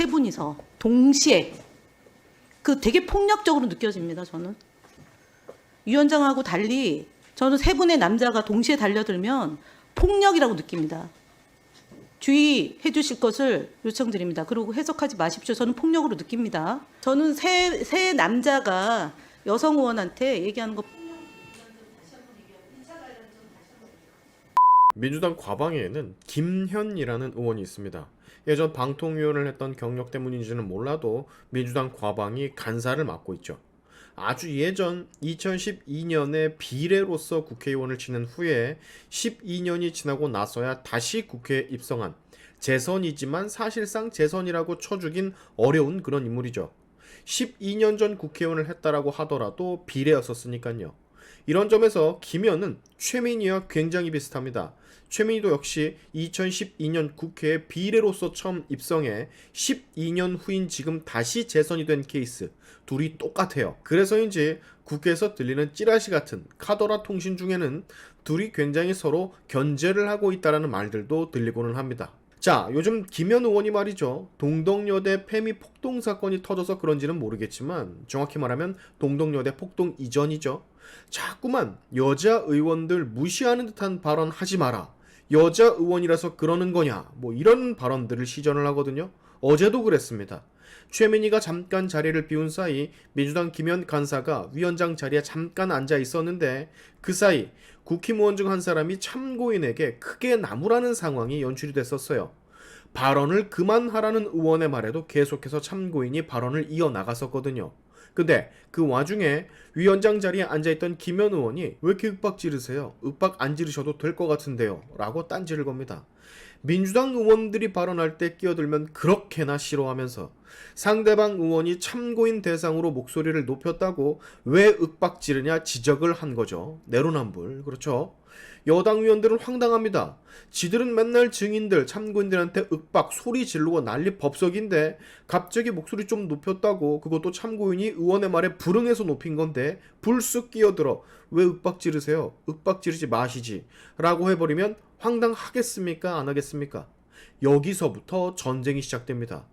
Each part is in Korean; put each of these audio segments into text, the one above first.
세 분이서 동시에 그 되게 폭력적으로 느껴집니다. 저는 위원장하고 달리 저는 세 분의 남자가 동시에 달려들면 폭력이라고 느낍니다. 주의해 주실 것을 요청드립니다. 그리고 해석하지 마십시오. 저는 폭력으로 느낍니다. 저는 세 남자가 여성 의원한테 얘기하는 거. 민주당 과방위에는 김현이라는 의원이 있습니다. 예전 방통위원을 했던 경력 때문인지는 몰라도 민주당 과방위 간사를 맡고 있죠. 아주 예전 2012년에 비례로서 국회의원을 지낸 후에 12년이 지나고 나서야 다시 국회에 입성한 재선이지만 사실상 재선이라고 쳐주긴 어려운 그런 인물이죠. 12년 전 국회의원을 했다라고 하더라도 비례였었으니까요. 이런 점에서 김현은 최민희와 굉장히 비슷합니다. 최민희도 역시 2012년 국회에 비례로서 처음 입성해 12년 후인 지금 다시 재선이 된 케이스. 둘이 똑같아요. 그래서인지 국회에서 들리는 찌라시 같은 카더라 통신 중에는 둘이 굉장히 서로 견제를 하고 있다는 말들도 들리고는 합니다. 자, 요즘 김현 의원이 말이죠. 동덕여대 페미 폭동 사건이 터져서 그런지는 모르겠지만 정확히 말하면 동덕여대 폭동 이전이죠. 자꾸만 여자 의원들 무시하는 듯한 발언 하지 마라. 여자 의원이라서 그러는 거냐. 뭐 이런 발언들을 시전을 하거든요. 어제도 그랬습니다. 최민희가 잠깐 자리를 비운 사이 민주당 김현 간사가 위원장 자리에 잠깐 앉아 있었는데 그 사이 국힘의원 중 한 사람이 참고인에게 크게 나무라는 상황이 연출이 됐었어요. 발언을 그만하라는 의원의 말에도 계속해서 참고인이 발언을 이어나갔었거든요. 근데 그 와중에 위원장 자리에 앉아있던 김현 의원이 왜 이렇게 윽박 지르세요? 윽박 안 지르셔도 될 것 같은데요. 라고 딴지를 겁니다. 민주당 의원들이 발언할 때 끼어들면 그렇게나 싫어하면서 상대방 의원이 참고인 대상으로 목소리를 높였다고 왜 윽박 지르냐 지적을 한 거죠. 내로남불. 그렇죠. 여당 의원들은 황당합니다. 지들은 맨날 증인들, 참고인들한테 윽박 소리 지르고 난리 법석인데 갑자기 목소리 좀 높였다고 그것도 참고인이 의원의 말에 불응해서 높인 건데 불쑥 끼어들어 왜 윽박 지르세요? 윽박 지르지 마시지 라고 해버리면 황당하겠습니까? 안 하겠습니까? 여기서부터 전쟁이 시작됩니다.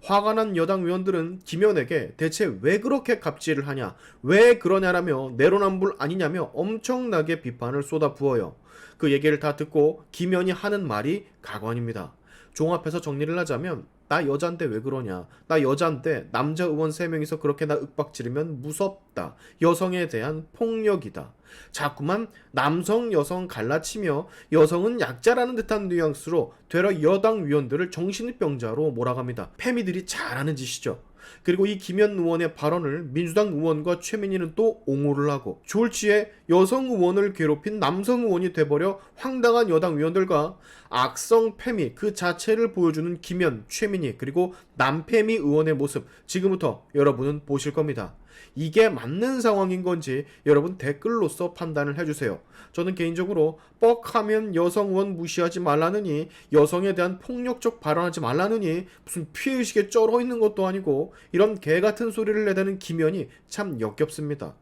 화가 난 여당 의원들은 김현에게 대체 왜 그렇게 갑질을 하냐, 왜 그러냐라며 내로남불 아니냐며 엄청나게 비판을 쏟아부어요. 그 얘기를 다 듣고 김현이 하는 말이 가관입니다. 종합해서 정리를 하자면 나 여잔데 왜 그러냐, 나 여잔데 남자 의원 3명이서 그렇게 나 윽박 지르면 무섭다, 여성에 대한 폭력이다. 자꾸만 남성 여성 갈라치며 여성은 약자라는 듯한 뉘앙스로 되려 여당 위원들을 정신병자로 몰아갑니다. 패미들이 잘하는 짓이죠. 그리고 이 김현 의원의 발언을 민주당 의원과 최민희는 또 옹호를 하고 졸지에 여성 의원을 괴롭힌 남성 의원이 돼버려 황당한 여당 위원들과 악성 패미 그 자체를 보여주는 김현, 최민희 그리고 남패미 의원의 모습 지금부터 여러분은 보실 겁니다. 이게 맞는 상황인 건지 여러분 댓글로써 판단을 해주세요. 저는 개인적으로 뻑하면 여성 의원 무시하지 말라느니 여성에 대한 폭력적 발언하지 말라느니 무슨 피해의식에 쩔어 있는 것도 아니고 이런 개같은 소리를 내대는 김현이 참 역겹습니다.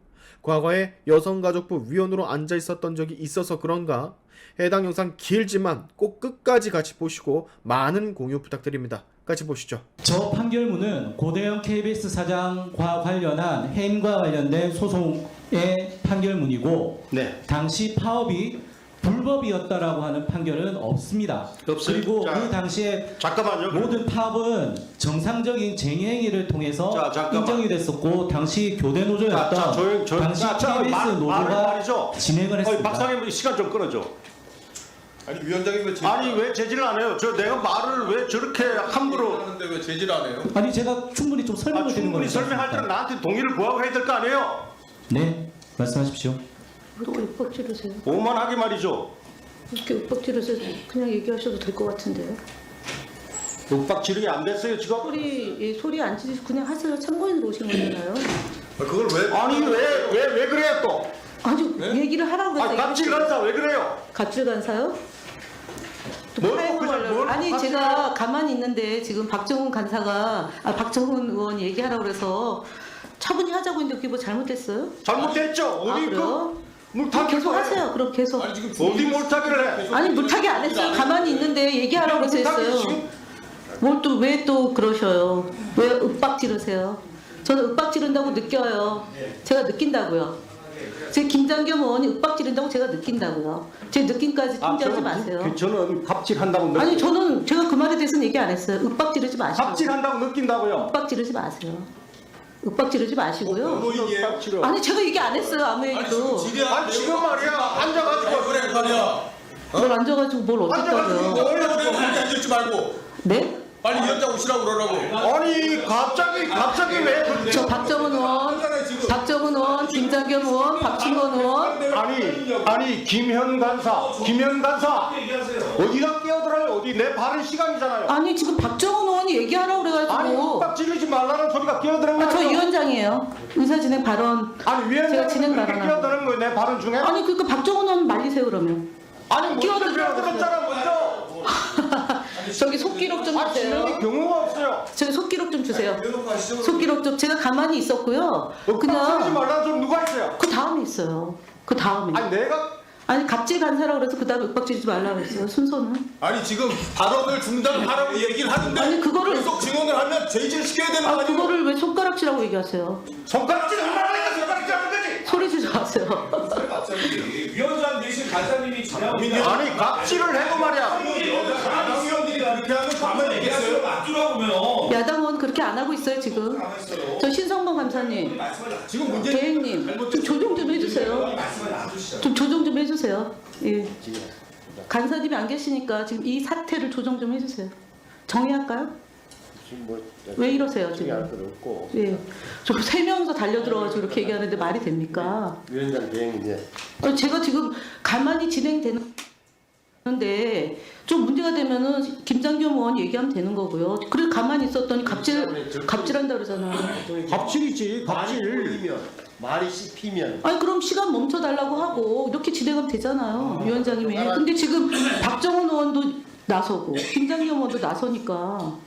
과거에 여성가족부 위원으로 앉아 있었던 적이 있어서 그런가? 해당 영상 길지만 꼭 끝까지 같이 보시고 많은 공유 부탁드립니다. 같이 보시죠. 저 판결문은 고대영 KBS 사장과 관련한 해임과 관련된 소송의 판결문이고 네. 당시 파업이 불법이었다라고 하는 판결은 없습니다. 없어요. 그리고 자, 그 당시에 잠깐만요. 모든 파업은 정상적인 쟁의 행위를 통해서 자, 잠깐만. 인정이 됐었고 당시 교대 노조였던 조용. 당시 자, KBS 말을 노조가 말이죠. 진행을 했습니다. 박사님 시간 좀 끌어줘. 아니 위원장님 왜 제질 아니 왜 제지를 안 해요? 내가 말을 왜 저렇게 함부로 하는데 왜 제질 안 해요? 아니 제가 충분히 좀 설명을 드리는 충분히 거죠. 설명할 때는 나한테 동의를 구하고 해야 될 거 아니에요? 네, 말씀하십시오. 이렇게 윽박 지르세요? 오만하게 말이죠. 이렇게 윽박 지르세요? 그냥 얘기하셔도 될 것 같은데요. 윽박 지르기 안 됐어요 지금? 소리 안 지르시고 그냥 하세요. 참고인으로 오신 거잖아요. 그걸 왜? 아니 왜 그래요 또? 아주 얘기를 하라고 아니 그랬어요. 갑질 간사 왜 그래요? 갑질 간사요? 뭘 그냥 아니 갑질을- 제가 가만히 있는데 지금 박정훈 간사가 박정훈 의원이 얘기하라고 그래서 차분히 하자고 했는데 그게 뭐 잘못됐어요? 잘못됐죠? 어디 그래요? 물타기 계속 하세요. 그럼 계속. 지금 어디 물타기를 해? 아니 물타기 안 했어요. 가만히 있는데 얘기하라고 그래서 물타기 했어요. 지금 뭘 또 왜 또 그러셔요? 왜 윽박 지르세요? 저는 윽박 지른다고 느껴요. 제가 느낀다고요. 제 김장겸 의원이 윽박 지른다고 제가 느낀다고요. 제 느낌까지 통제하지 마세요. 저는 갑질한다고 아니 저는 제가 그 말에 대해서는 얘기 안 했어요. 윽박 지르지 마시고. 갑질한다고 느낀다고요. 윽박 지르지 마세요. 윽박 지르지 마시고요. 변호인이에요? 아니 제가 얘기 안 했어요. 아무 얘기도. 아니 지금 말이야 앉아가지고 그래 말이야. 뭘 앉아가지고 뭘 어쨌다고요. 원래 그렇게 앉아있지 말고 네? 빨리 위원장 오시라고 그러라고. 아니 갑자기 왜 그렇게 저 박정은 의원, 박정은 의원, 김장겸 의원, 박충건 의원. 아니 김현 간사 어디가 끼어들어요? 어디 내 발언 시간이잖아요. 아니 지금 박정은 의원이 얘기하라고 아니 그래가지고. 윽박 지르지 말라는 소리가 끼어드는 거예요. 저 위원장이에요. 의사진행 발언. 아니 제가 위원장이 진행 그렇게 발언하고. 끼어드는 거예요 내 발언 중에? 아니 그러니까 박정은 의원 말리세요 그러면. 아니 먼저 끼어들으라고 끼어들었잖아 먼저. 저기 속기록 좀 아 진행이 주세요. 경우가 없어요. 저기 속기록 좀 주세요. 속기록 좀 제가 가만히 있었고요. 윽박 지르지 그냥 말라는 소리 누가 있어요? 그 다음에 있어요. 그 다음에. 아니 내가 아니 갑질 간사라고 그래서 그 다음에 윽박 지르지 말라고 했어요. 순서는. 아니 지금 발언을 중단하라고 얘기를 하는데 아니, 그거를- 계속 증언을 하면 제의질 시켜야 되는 거 아 아니에요? 그거를 왜 손가락질하고 얘기하세요? 손가락질 말라니까 손가락질 하는 거지. 소리 지르지 마세요. 위원장 대신 간사님이 지나고 아니 갑질을 해도 말이야. 위원들이 그렇게 하면 가만히 있겠어요? 맞추라고요. 야당 의원 그렇게 안 하고 있어요 지금. 저 신성범 감사님, 지금 문제 대행님 좀 조정 좀 해주세요. 좀 조정 좀 해주세요. 예. 간사님이 안 계시니까 지금 이 사태를 조정 좀 해주세요. 정의할까요? 왜 이러세요 지금? 예. 저 3명이서 달려들어가지고 이렇게 얘기하는데 말이 됩니까? 위원장 대행인데 제가 지금 가만히 진행되는데 좀 문제가 되면은 김장겸 의원 얘기하면 되는 거고요. 그래 가만히 있었더니 갑질한다 그러잖아요. 갑질이지 말이 갑질. 보이면 말이 씹히면 아니 그럼 시간 멈춰달라고 하고 이렇게 진행하면 되잖아요. 위원장님이. 근데 지금 박정은 의원도 나서고 김장겸 의원도 나서니까.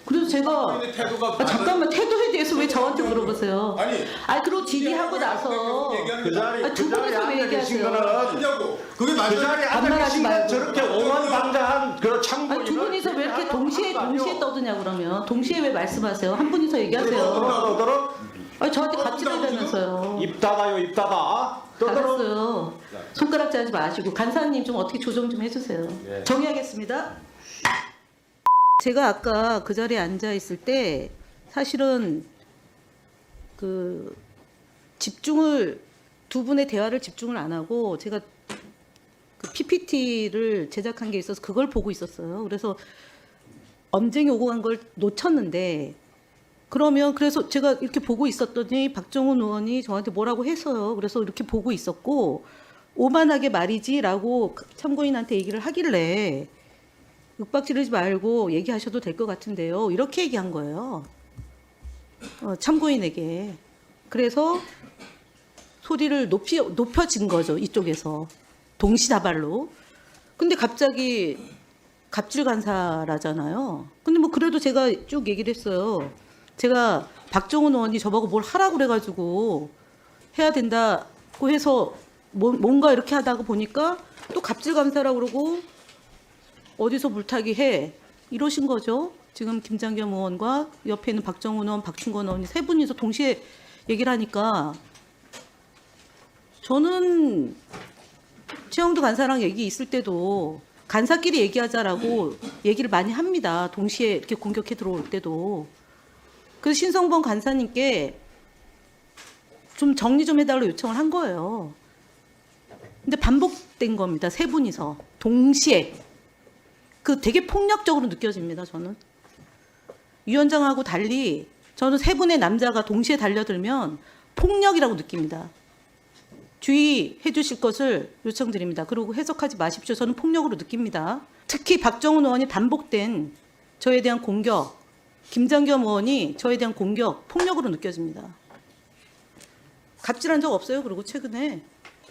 그래서 제가 태도가 잠깐만 태도에 대해서 왜 저한테 물어보세요? 아니 그리고 질의하고 나서 그 자리 아니, 두 분이서 왜 앉아 계신 얘기하세요? 거는 하냐고. 그게 그 맞아요. 자리에 앉아 반말하지 계신 건 말고. 저렇게 오만방자한 그 참고인을 아니 두 분이서 왜 이렇게 동시에 떠드냐 그러면 동시에 왜 말씀하세요? 한 분이서 얘기하세요. 떠들어 아니 저한테 갑질하다면서요. 입 닫아요 입 닫아. 떠들어. 알았어요. 손가락질 하지 마시고 간사님 좀 어떻게 조정 좀 해주세요. 네. 정의하겠습니다. 제가 아까 그 자리에 앉아 있을 때 사실은 그 두 분의 대화를 집중을 안 하고 제가 그 PPT를 제작한 게 있어서 그걸 보고 있었어요. 그래서 엄쟁이 오고 간 걸 놓쳤는데 그래서 제가 이렇게 보고 있었더니 박정훈 의원이 저한테 뭐라고 해서요. 그래서 이렇게 보고 있었고 오만하게 말이지라고 참고인한테 얘기를 하길래 윽박 지르지 말고 얘기하셔도 될 것 같은데요. 이렇게 얘기한 거예요. 참고인에게. 그래서 소리를 높여진 거죠. 이쪽에서. 동시다발로. 근데 갑자기 갑질 간사라잖아요. 근데 뭐 그래도 제가 쭉 얘기를 했어요. 제가 박정훈 의원이 저보고 뭘 하라고 그래가지고 해야 된다고 해서 뭔가 이렇게 하다가 보니까 또 갑질 간사라고 그러고 어디서 물타기 해 이러신 거죠. 지금 김장겸 의원과 옆에 있는 박정훈 의원, 박충건 의원이 세 분이서 동시에 얘기를 하니까 저는 최영두 간사랑 얘기 있을 때도 간사끼리 얘기하자라고 얘기를 많이 합니다. 동시에 이렇게 공격해 들어올 때도. 그래서 신성범 간사님께 좀 정리 좀 해달라고 요청을 한 거예요. 근데 반복된 겁니다. 세 분이서 동시에. 그 되게 폭력적으로 느껴집니다. 저는. 위원장하고 달리 저는 세 분의 남자가 동시에 달려들면 폭력이라고 느낍니다. 주의해 주실 것을 요청드립니다. 그리고 해석하지 마십시오. 저는 폭력으로 느낍니다. 특히 박정훈 의원이 반복된 저에 대한 공격, 김장겸 의원이 저에 대한 공격, 폭력으로 느껴집니다. 갑질한 적 없어요. 그리고 최근에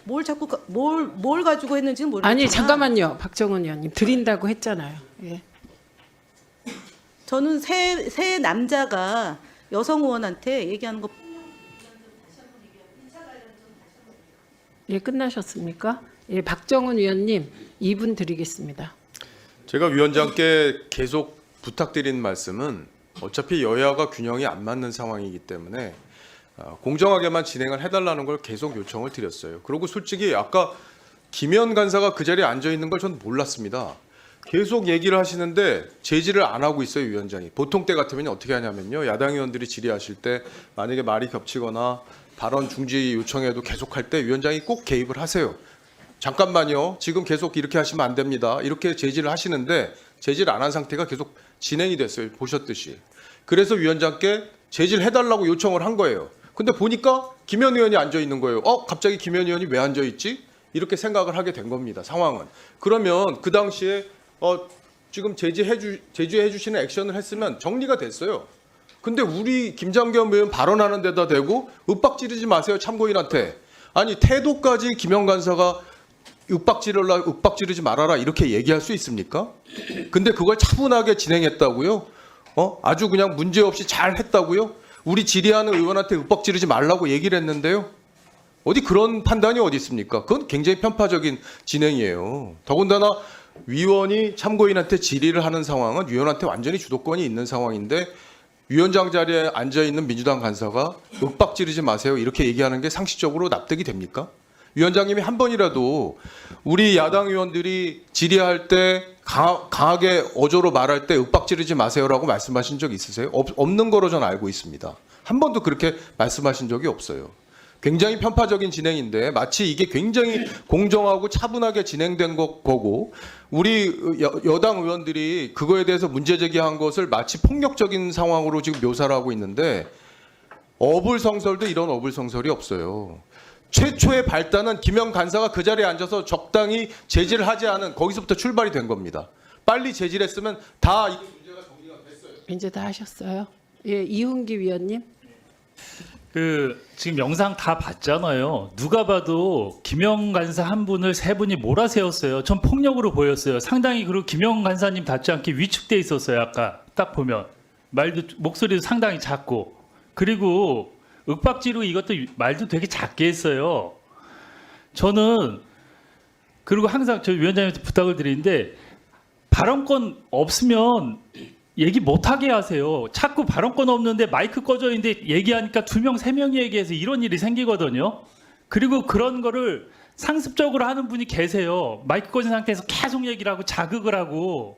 뭘 자꾸 뭘 가지고 했는지는 모르겠지만 아니 잠깐만요. 박정훈 의원님 드린다고 했잖아요. 예. 저는 새 남자가 여성 의원한테 얘기하는 거 예, 끝나셨습니까? 예, 박정훈 의원님 2분 드리겠습니다. 제가 위원장께 계속 부탁드리는 말씀은 어차피 여야가 균형이 안 맞는 상황이기 때문에 공정하게만 진행을 해달라는 걸 계속 요청을 드렸어요. 그리고 솔직히 아까 김현 간사가 그 자리에 앉아 있는 걸 전 몰랐습니다. 계속 얘기를 하시는데 제지를 안 하고 있어요, 위원장이. 보통 때 같으면 어떻게 하냐면요, 야당 의원들이 질의하실 때 만약에 말이 겹치거나 발언 중지 요청해도 계속할 때 위원장이 꼭 개입을 하세요. 잠깐만요, 지금 계속 이렇게 하시면 안 됩니다, 이렇게 제지를 하시는데 제지를 안 한 상태가 계속 진행이 됐어요, 보셨듯이. 그래서 위원장께 제지를 해달라고 요청을 한 거예요. 근데 보니까 김현 의원이 앉아 있는 거예요. 갑자기 김현 의원이 왜 앉아 있지? 이렇게 생각을 하게 된 겁니다, 상황은. 그러면 그 당시에 지금 제지해 주시는 액션을 했으면 정리가 됐어요. 근데 우리 김장겸 의원 발언하는 데다 대고 윽박지르지 마세요, 참고인한테. 아니, 태도까지 김영 간사가 윽박지르지 말아라 이렇게 얘기할 수 있습니까? 근데 그걸 차분하게 진행했다고요? 아주 그냥 문제없이 잘 했다고요? 우리 질의하는 의원한테 윽박지르지 말라고 얘기를 했는데요. 어디 그런 판단이 어디 있습니까? 그건 굉장히 편파적인 진행이에요. 더군다나 위원이 참고인한테 질의를 하는 상황은 위원한테 완전히 주도권이 있는 상황인데 위원장 자리에 앉아 있는 민주당 간사가 윽박지르지 마세요 이렇게 얘기하는 게 상식적으로 납득이 됩니까? 위원장님이 한 번이라도 우리 야당 의원들이 질의할 때 강하게 어조로 말할 때 윽박지르지 마세요라고 말씀하신 적 있으세요? 없는 거로 저는 알고 있습니다. 한 번도 그렇게 말씀하신 적이 없어요. 굉장히 편파적인 진행인데 마치 이게 굉장히 공정하고 차분하게 진행된 거고 우리 여당 의원들이 그거에 대해서 문제 제기한 것을 마치 폭력적인 상황으로 지금 묘사를 하고 있는데 어불성설도 이런 어불성설이 없어요. 최초의 발단은 김영 간사가 그 자리에 앉아서 적당히 제지를 하지 않은 거기서부터 출발이 된 겁니다. 빨리 제지를 했으면 다 이게 문제가 정리가 됐어요. 이제 다 하셨어요? 예, 이훈기 위원님. 지금 영상 다 봤잖아요. 누가 봐도 김영 간사 한 분을 세 분이 몰아세웠어요. 전 폭력으로 보였어요. 상당히. 그리고 김영 간사님 닿지 않게 위축돼 있었어요. 아까 딱 보면 목소리도 상당히 작고, 그리고 윽박지르고 이것도 말도 되게 작게 했어요. 저는 그리고 항상 저 위원장님한테 부탁을 드리는데 발언권 없으면 얘기 못하게 하세요. 자꾸 발언권 없는데 마이크 꺼져 있는데 얘기하니까 2명, 3명이 얘기해서 이런 일이 생기거든요. 그리고 그런 거를 상습적으로 하는 분이 계세요. 마이크 꺼진 상태에서 계속 얘기를 하고 자극을 하고.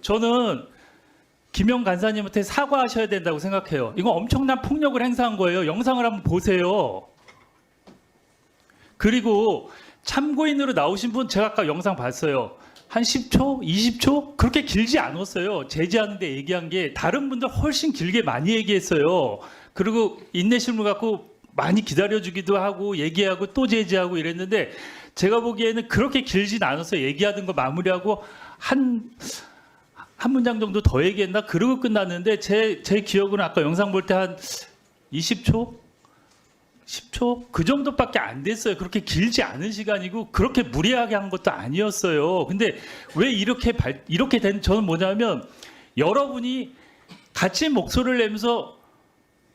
저는 김영 간사님한테 사과하셔야 된다고 생각해요. 이거 엄청난 폭력을 행사한 거예요. 영상을 한번 보세요. 그리고 참고인으로 나오신 분 제가 아까 영상 봤어요. 한 10초, 20초? 그렇게 길지 않았어요. 제지하는데 얘기한 게 다른 분들 훨씬 길게 많이 얘기했어요. 그리고 인내심을 갖고 많이 기다려주기도 하고 얘기하고 또 제지하고 이랬는데 제가 보기에는 그렇게 길진 않았어요. 얘기하던 거 마무리하고 한 문장 정도 더 얘기했나? 그러고 끝났는데 제 기억으로는 아까 영상 볼 때 한 20초? 10초? 그 정도밖에 안 됐어요. 그렇게 길지 않은 시간이고 그렇게 무리하게 한 것도 아니었어요. 근데 왜 이렇게 된 저는 뭐냐면 여러분이 같이 목소리를 내면서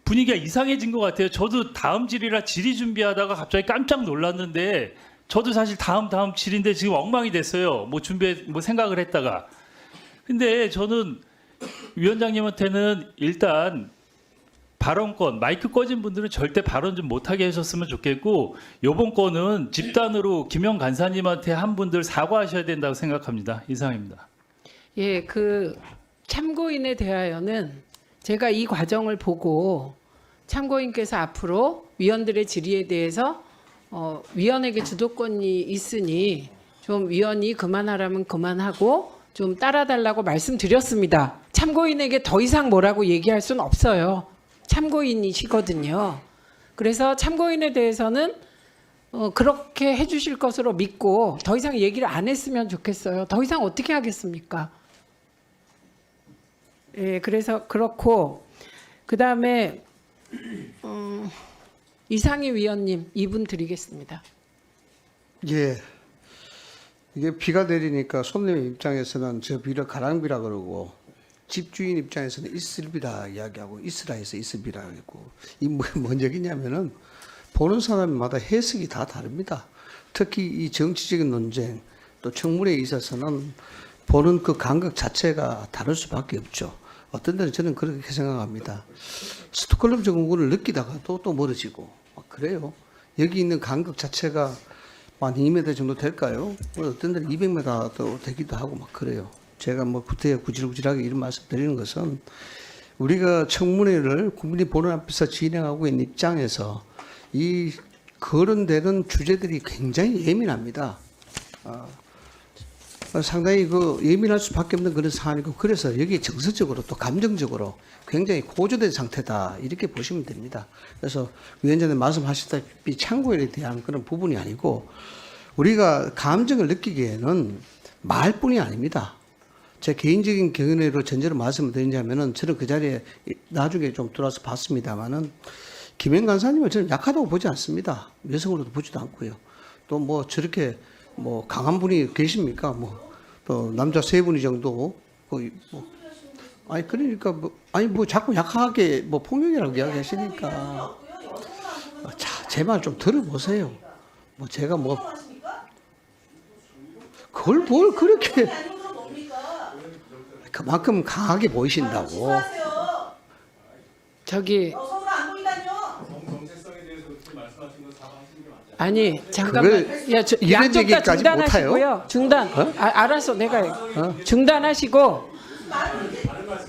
분위기가 이상해진 것 같아요. 저도 다음 질의라 질의 준비하다가 갑자기 깜짝 놀랐는데 저도 사실 다음 질의인데 지금 엉망이 됐어요. 뭐 생각을 했다가. 근데 저는 위원장님한테는 일단 발언권, 마이크 꺼진 분들은 절대 발언 좀 못하게 하셨으면 좋겠고 이번 건은 집단으로 김영 간사님한테 한 분들 사과하셔야 된다고 생각합니다. 이상입니다. 예, 그 참고인에 대하여는 제가 이 과정을 보고 참고인께서 앞으로 위원들의 질의에 대해서 위원에게 주도권이 있으니 좀 위원이 그만하라면 그만하고 좀 따라달라고 말씀드렸습니다. 참고인에게 더 이상 뭐라고 얘기할 수는 없어요. 참고인이시거든요. 그래서 참고인에 대해서는 그렇게 해주실 것으로 믿고 더 이상 얘기를 안 했으면 좋겠어요. 더 이상 어떻게 하겠습니까? 예, 그래서 그렇고 그 다음에 이상희 위원님 2분 드리겠습니다. 예. 이게 비가 내리니까 손님 입장에서는 저 비를 가랑비라 그러고 집주인 입장에서는 이슬비라 이야기하고 이스라에서 이슬비라 그랬고 이 뭔 얘기냐면은 보는 사람마다 해석이 다 다릅니다. 특히 이 정치적인 논쟁 또 청문회에 있어서는 보는 그 감각 자체가 다를 수밖에 없죠. 어떤 데는 저는 그렇게 생각합니다. 스톡홀름 증후군을 느끼다가 또 멀어지고 막 그래요. 여기 있는 간격 자체가 한 2m 정도 될까요? 어떤 데는 200m도 되기도 하고 막 그래요. 제가 뭐 구질구질하게 이런 말씀 드리는 것은 우리가 청문회를 국민이 보는 앞에서 진행하고 있는 입장에서 이 거론되는 주제들이 굉장히 예민합니다. 상당히 그 예민할 수밖에 없는 그런 상황이고, 그래서 여기 정서적으로 또 감정적으로 굉장히 고조된 상태다, 이렇게 보시면 됩니다. 그래서 위원장님 말씀하셨다시피 참고인에 대한 그런 부분이 아니고 우리가 감정을 느끼기에는 말뿐이 아닙니다. 제 개인적인 경험으로 전제로 말씀을 드리자면은 저는 그 자리에 나중에 좀 들어와서 봤습니다만은 김현 간사님을 저는 약하다고 보지 않습니다. 여성으로도 보지도 않고요. 또 뭐 저렇게 뭐 강한 분이 계십니까? 뭐 또 남자 3분이 정도 거의 뭐 아니 그러니까 뭐 자꾸 약하게 뭐 폭력이라고 이야기하시니까 자, 제 말 좀 들어보세요. 뭐 제가 뭐 그걸 뭘 그렇게 그만큼 강하게 보이신다고. 저기 아니 잠깐만, 이런 양쪽 다 얘기까지 중단하시고요. 중단. 알았어, 내가 중단하시고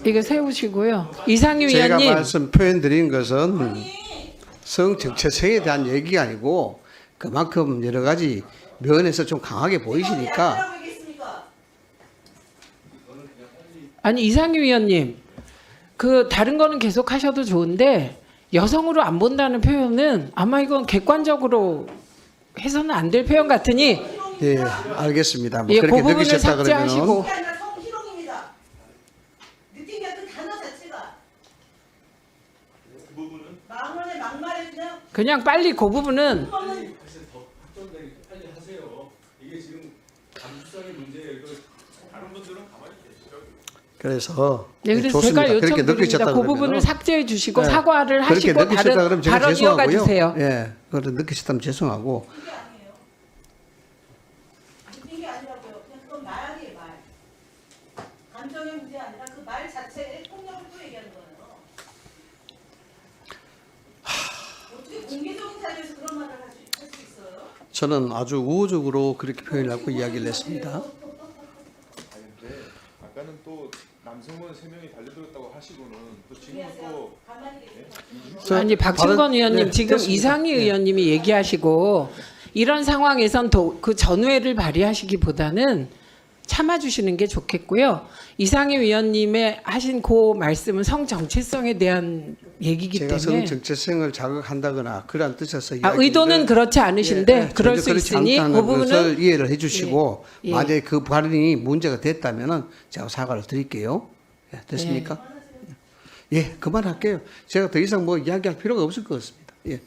이거 세우시고요. 이상희 제가 위원님. 말씀 표현드린 것은 성 정체성에 대한 얘기가 아니고 그만큼 여러 가지 면에서 좀 강하게 보이시니까. 아니 이상희 위원님, 그 다른 거는 계속 하셔도 좋은데 여성으로 안 본다는 표현은 아마 이건 객관적으로 해서는 안 될 표현 같으니 예, 알겠습니다. 뭐 예, 그렇게 그 부분을 느끼셨다 그러면은 삭제하시고. 성희롱입니다. 느낀 게 그 단어 자체가 그 부분은 망언에 막말에 그냥 빨리 그 부분은 그래서 네, 그래서 좋습니다. 제가 그렇게 요청드립니다. 느끼셨다 그 그러면은 부분을 삭제해 주시고 네. 사과를 그렇게 하시고 느끼셨다 다른 그러면 제가 발언 이어가 죄송하고요. 주세요. 예, 그걸 느끼셨다면 죄송하고. 느낀 게 아니라고요. 그냥 그건 말이에요, 말. 감정의 문제 아니라 그 말 자체에 폭력을 또 얘기하는 거예요. 어떻게 공개적인 자리에서 그런 말을 할 수 있어요? 저는 아주 우호적으로 그렇게 표현하고 이야기를 했습니다. 아까는 또 남성은 3명이 달려들었다고 하시고는 또 지금은 또 아니 박충건 발언- 의원님, 네, 지금 됐습니다. 이상희 네. 의원님이 얘기하시고 이런 상황에선 그 전회를 발휘하시기보다는 참아주시는 게 좋겠고요. 이상희 위원님의 하신 그 말씀은 성 정체성에 대한 얘기이기 제가 때문에 성 정체성을 자극한다거나 그런 뜻에서 의도는 그렇지 않으신데 그럴 전혀 수 그렇지 있으니 않다는 그 부분은 것을 이해를 해주시고 예. 만약에 그 발언이 문제가 됐다면은 제가 사과를 드릴게요. 예, 됐습니까? 예, 그만할게요. 제가 더 이상 뭐 이야기할 필요가 없을 것 같습니다. 예.